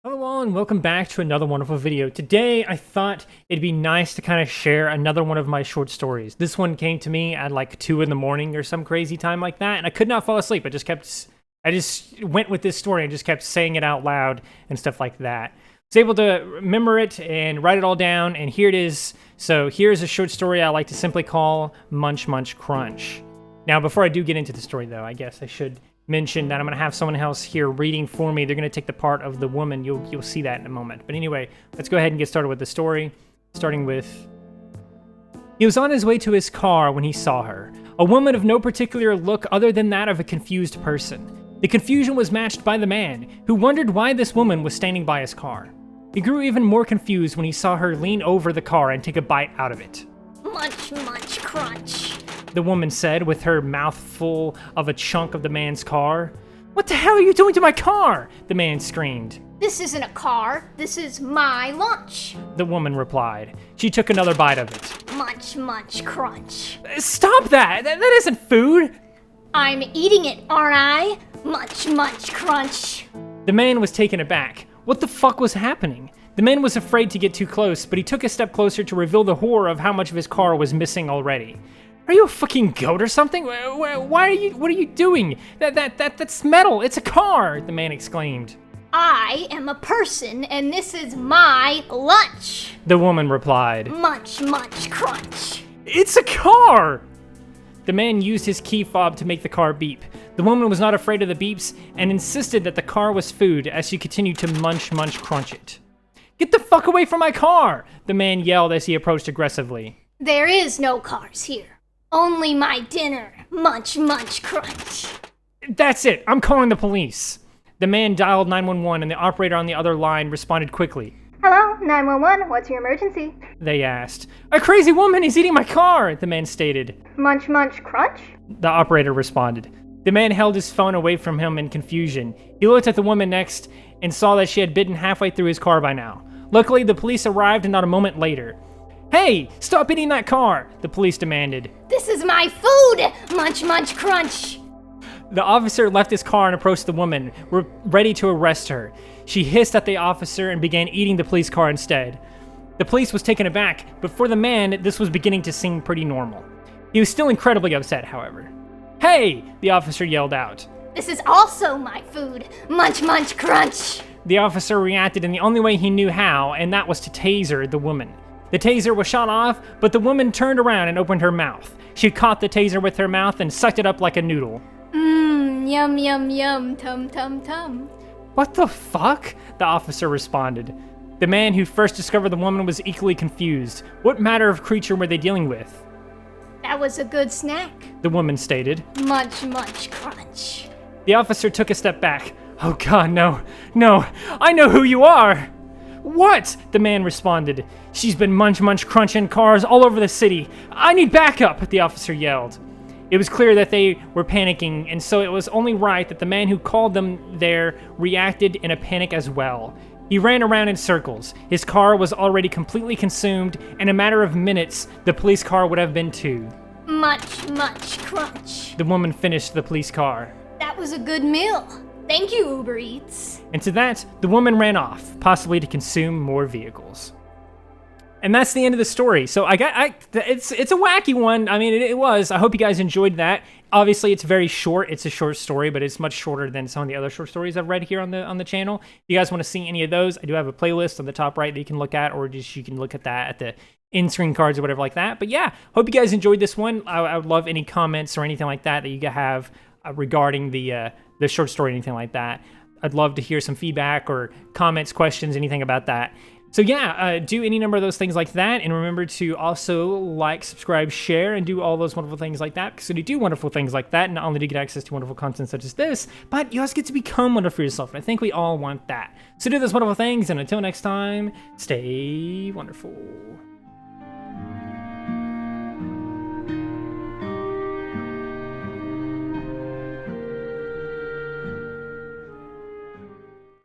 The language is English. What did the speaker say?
Hello all and welcome back to another wonderful video. Today I thought it'd be nice to kind of share another one of my short stories. This one came to me at like 2 in the morning or some crazy time like that, and I could not fall asleep. I just went with this story and just kept saying it out loud and stuff like that. I was able to remember it and write it all down, and here it is. So here's a short story I like to simply call Munch Munch Crunch. Now before I do get into the story though, I guess I should mention that I'm going to have someone else here reading for me. They're going to take the part of the woman. You'll see that in a moment. But anyway, let's go ahead and get started with the story. Starting with... He was on his way to his car when he saw her. A woman of no particular look other than that of a confused person. The confusion was matched by the man, who wondered why this woman was standing by his car. He grew even more confused when he saw her lean over the car and take a bite out of it. Munch Munch Crunch, the woman said, with her mouth full of a chunk of the man's car. What the hell are you doing to my car? The man screamed. This isn't a car, this is my lunch, the woman replied. She took another bite of it. Munch Munch Crunch. Stop that! That isn't food! I'm eating it, aren't I? Munch Munch Crunch. The man was taken aback. What the fuck was happening? The man was afraid to get too close, but he took a step closer to reveal the horror of how much of his car was missing already. Are you a fucking goat or something? What are you doing? That's metal, it's a car, the man exclaimed. I am a person, and this is my lunch, the woman replied. Munch Munch Crunch. It's a car! The man used his key fob to make the car beep. The woman was not afraid of the beeps and insisted that the car was food as she continued to munch crunch it. Get the fuck away from my car! The man yelled as he approached aggressively. There is no cars here. Only my dinner. Munch Munch Crunch. That's it. I'm calling the police. The man dialed 911 and the operator on the other line responded quickly. Hello, 911. What's your emergency? They asked. A crazy woman is eating my car, the man stated. Munch Munch Crunch? The operator responded. The man held his phone away from him in confusion. He looked at the woman next and saw that she had bitten halfway through his car by now. Luckily, the police arrived not a moment later. Hey, stop eating that car, the police demanded. This is my food, Munch Munch Crunch. The officer left his car and approached the woman, ready to arrest her. She hissed at the officer and began eating the police car instead. The police was taken aback, but for the man, this was beginning to seem pretty normal. He was still incredibly upset, however. Hey, the officer yelled out. This is also my food, Munch Munch Crunch. The officer reacted in the only way he knew how, and that was to taser the woman. The taser was shot off, but the woman turned around and opened her mouth. She caught the taser with her mouth and sucked it up like a noodle. Yum yum yum, tum tum tum. What the fuck? The officer responded. The man who first discovered the woman was equally confused. What manner of creature were they dealing with? That was a good snack, the woman stated. Munch Munch Crunch. The officer took a step back. Oh God, no, I know who you are. What? The man responded. She's been munch crunching cars all over the city. I need backup, the officer yelled. It was clear that they were panicking, and so it was only right that the man who called them there reacted in a panic as well. He ran around in circles. His car was already completely consumed. In a matter of minutes, the police car would have been too. Munch Munch Crunch. The woman finished the police car. That was a good meal. Thank you, Uber Eats. And to that, the woman ran off, possibly to consume more vehicles. And that's the end of the story. So it's a wacky one. I mean, it was. I hope you guys enjoyed that. Obviously, it's very short. It's a short story, but it's much shorter than some of the other short stories I've read here on the channel. If you guys want to see any of those, I do have a playlist on the top right that you can look at, or just you can look at that at the in-screen cards or whatever like that. But yeah, hope you guys enjoyed this one. I would love any comments or anything like that you have regarding the short story, anything like that. I'd love to hear some feedback or comments, questions, anything about that. So yeah, do any number of those things like that, and remember to also like, subscribe, share, and do all those wonderful things like that, because when you do wonderful things like that, not only do you get access to wonderful content such as this, but you also get to become wonderful yourself, and I think we all want that. So do those wonderful things, and until next time, stay wonderful.